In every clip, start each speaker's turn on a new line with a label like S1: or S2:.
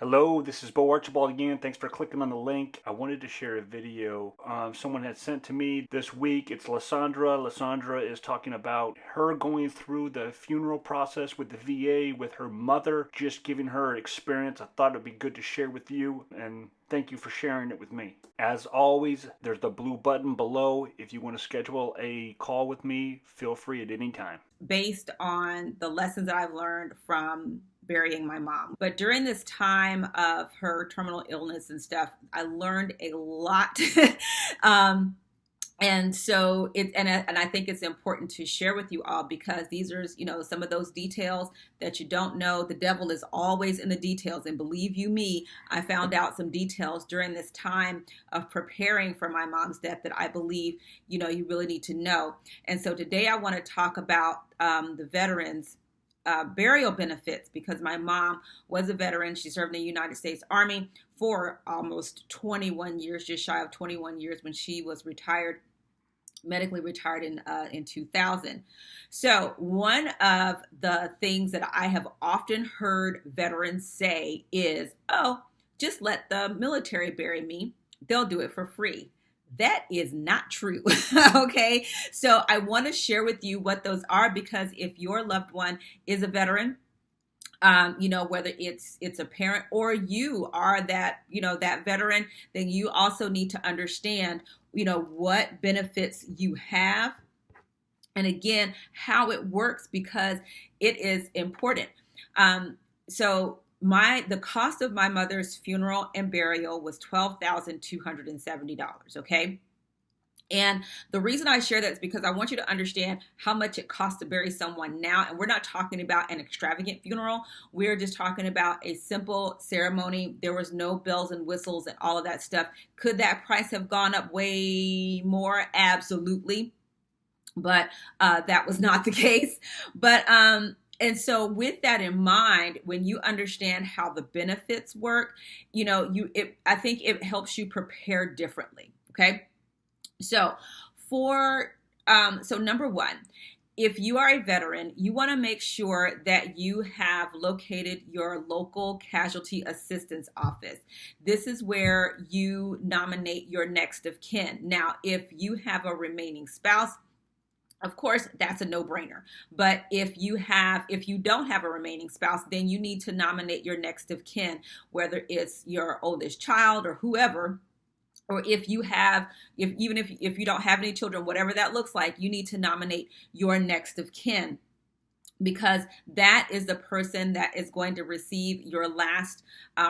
S1: Hello, this is Bo Archibald again. Thanks for clicking on the link. I wanted to share a video someone had sent to me this week. It's Lasandra. Lasandra is talking about her going through the funeral process with the VA with her mother, just giving her experience. I thought it'd be good to share with you, and thank you for sharing it with me. As always, there's the blue button below. If you want to schedule a call with me, feel free at any time.
S2: Based on the lessons that I've learned from burying my mom. But during this time of her terminal illness and stuff, I learned a lot. um, and so I think it's important to share with you all because these are, some of those details that you don't know. The devil is always in the details, and believe you me, I found out some details during this time of preparing for my mom's death that I believe you really need to know. And so today I want to talk about the veterans burial benefits because my mom was a veteran. She served in the United States Army for almost 21 years, just shy of 21 years, when she was retired, medically retired in 2000. So one of the things that I have often heard veterans say is, "Oh, just let the military bury me. They'll do it for free." That is not true. Okay. So I want to share with you what those are because if your loved one is a veteran, whether it's a parent or you are that veteran, then you also need to understand, what benefits you have. And again, how it works because it is important. So the cost of my mother's funeral and burial was $12,270. Okay. And the reason I share that is because I want you to understand how much it costs to bury someone now. And we're not talking about an extravagant funeral. We're just talking about a simple ceremony. There was no bells and whistles and all of that stuff. Could that price have gone up way more? Absolutely. But that was not the case. But and so with that in mind, when you understand how the benefits work, I think it helps you prepare differently. Okay. So so number one, if you are a veteran, you want to make sure that you have located your local casualty assistance office. This is where you nominate your next of kin. Now, if you have a remaining spouse, of course, that's a no-brainer. But if you don't have a remaining spouse, then you need to nominate your next of kin, whether it's your oldest child or whoever. Or if you don't have any children, whatever that looks like, you need to nominate your next of kin because that is the person that is going to receive your last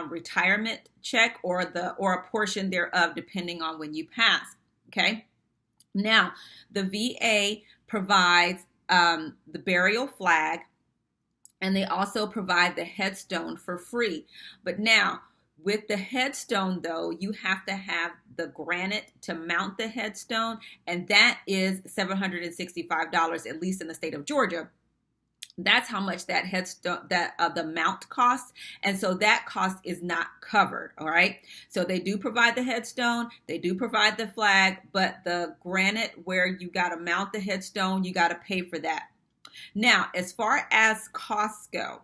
S2: retirement check or a portion thereof, depending on when you pass. Okay. Now, the VA provides the burial flag, and they also provide the headstone for free. But now, with the headstone, though, you have to have the granite to mount the headstone, and that is $765, at least in the state of Georgia. That's how much that headstone, the mount costs, and so that cost is not covered. All right. So they do provide the headstone, they do provide the flag, but the granite where you got to mount the headstone, you got to pay for that. Now, as far as costs go,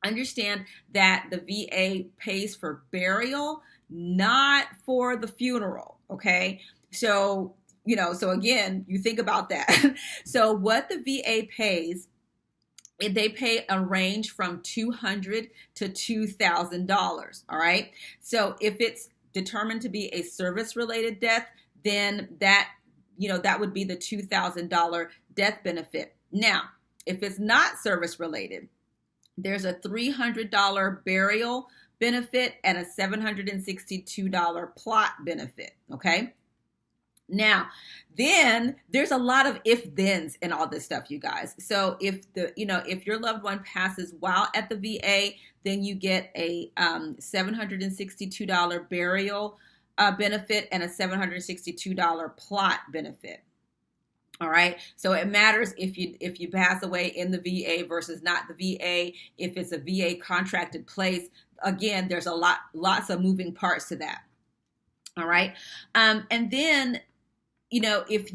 S2: understand that the VA pays for burial, not for the funeral. Okay. So, so again, you think about that. So what the VA pays, they pay a range from $200 to $2,000. All right. So if it's determined to be a service related death, then that would be the $2,000 death benefit. Now, if it's not service related, there's a $300 burial benefit and a $762 plot benefit. Okay. Now, then there's a lot of if-thens in all this stuff, you guys. So if your loved one passes while at the VA, then you get a $762 burial benefit and a $762 plot benefit. All right. So it matters if you pass away in the VA versus not the VA. If it's a VA contracted place, again, there's lots of moving parts to that. All right. And then, if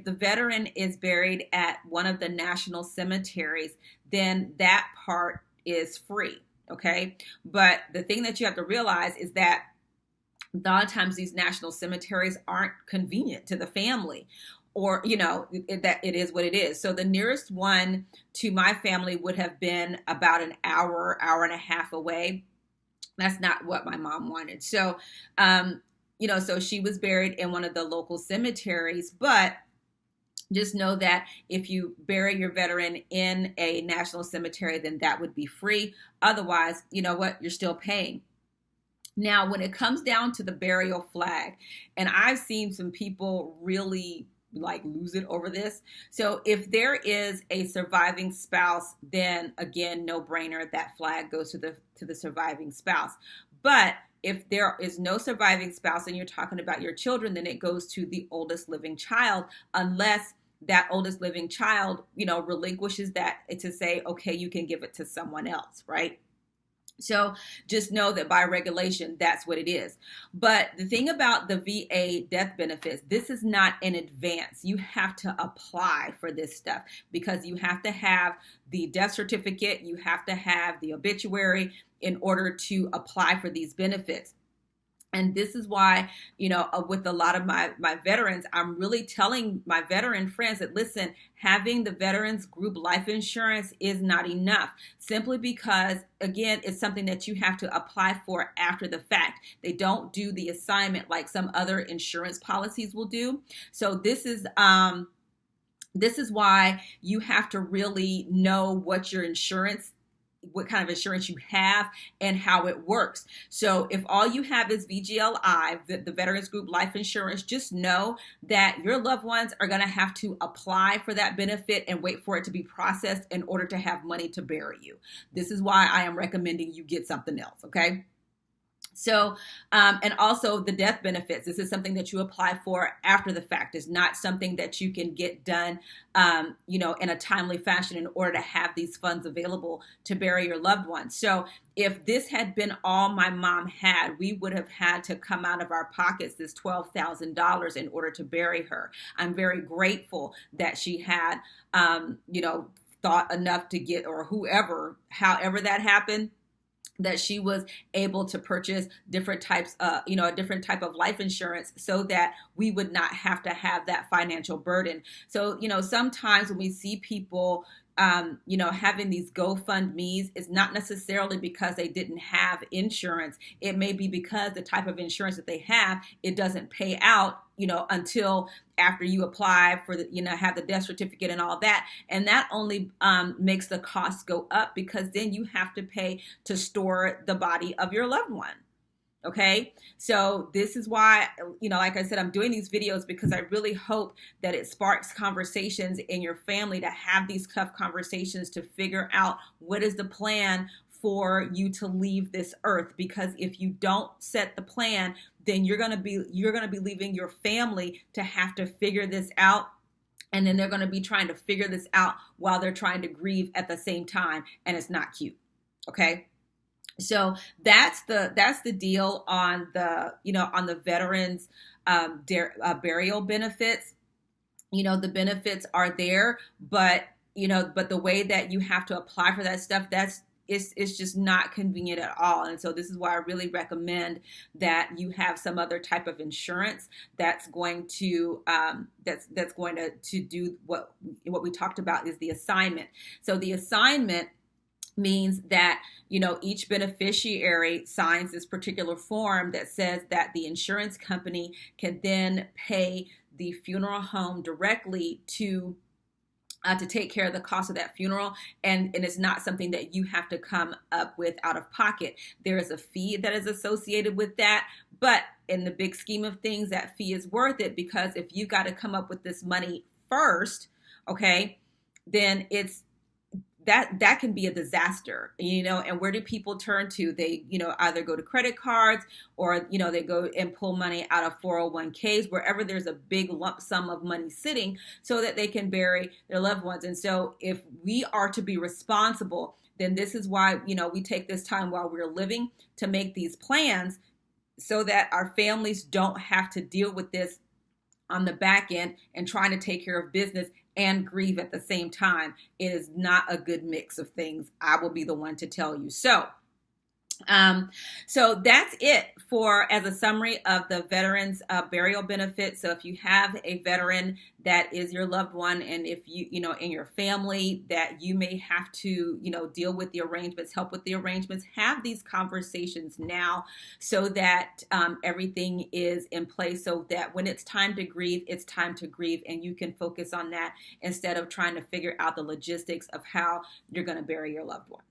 S2: the veteran is buried at one of the national cemeteries, then that part is free. Okay. But the thing that you have to realize is that a lot of times these national cemeteries aren't convenient to the family, or that it is what it is. So the nearest one to my family would have been about an hour and a half away. That's not what my mom wanted. So so she was buried in one of the local cemeteries. But just know that if you bury your veteran in a national cemetery, then that would be free. Otherwise, you know what, you're still paying. Now, when it comes down to the burial flag, and I've seen some people really like lose it over this. So if there is a surviving spouse, then again, no brainer, that flag goes to the surviving spouse. But if there is no surviving spouse and you're talking about your children, then it goes to the oldest living child, unless that oldest living child, relinquishes that to say, okay, you can give it to someone else, right? So just know that by regulation, that's what it is. But the thing about the VA death benefits, this is not in advance. You have to apply for this stuff because you have to have the death certificate, you have to have the obituary in order to apply for these benefits. And this is why, with a lot of my veterans, I'm really telling my veteran friends that, listen, having the veterans group life insurance is not enough, simply because, again, it's something that you have to apply for after the fact. They don't do the assignment like some other insurance policies will do. So this is why you have to really know what kind of insurance you have and how it works. So if all you have is VGLI, the Veterans Group Life Insurance, just know that your loved ones are going to have to apply for that benefit and wait for it to be processed in order to have money to bury you. This is why I am recommending you get something else, okay? So, and also the death benefits. This is something that you apply for after the fact. It's not something that you can get done, in a timely fashion in order to have these funds available to bury your loved ones. So if this had been all my mom had, we would have had to come out of our pockets this $12,000 in order to bury her. I'm very grateful that she had, thought enough to get, or however that happened, that she was able to purchase different types, a different type of life insurance so that we would not have to have that financial burden. So, sometimes when we see people, having these GoFundMe's, it's not necessarily because they didn't have insurance. It may be because the type of insurance that they have, it doesn't pay out, until after you apply for have the death certificate and all that. And that only makes the costs go up because then you have to pay to store the body of your loved one. Okay. So this is why, like I said, I'm doing these videos because I really hope that it sparks conversations in your family to have these tough conversations to figure out what is the plan for you to leave this earth. Because if you don't set the plan, then you're going to be leaving your family to have to figure this out. And then they're going to be trying to figure this out while they're trying to grieve at the same time. And it's not cute. Okay. So that's the deal on the veterans burial benefits. The benefits are there, but the way that you have to apply for that stuff, it's just not convenient at all. And so this is why I really recommend that you have some other type of insurance that's going to do what we talked about is the assignment. So the assignment means that each beneficiary signs this particular form that says that the insurance company can then pay the funeral home directly to take care of the cost of that funeral, and it's not something that you have to come up with out of pocket. There is a fee that is associated with that, but in the big scheme of things, that fee is worth it, because if you got to come up with this money first, okay, then it's that can be a disaster, and where do people turn to? They, either go to credit cards, or, they go and pull money out of 401ks, wherever there's a big lump sum of money sitting so that they can bury their loved ones. And so if we are to be responsible, then this is why, we take this time while we're living to make these plans so that our families don't have to deal with this on the back end and trying to take care of business and grieve at the same time. It is not a good mix of things. I will be the one to tell you. So Um, so that's it for as a summary of the veterans burial benefits. So if you have a veteran that is your loved one, and if you know in your family that you may have to deal with the arrangements, help with the arrangements, have these conversations now so that everything is in place, so that when it's time to grieve, it's time to grieve, and you can focus on that instead of trying to figure out the logistics of how you're going to bury your loved one.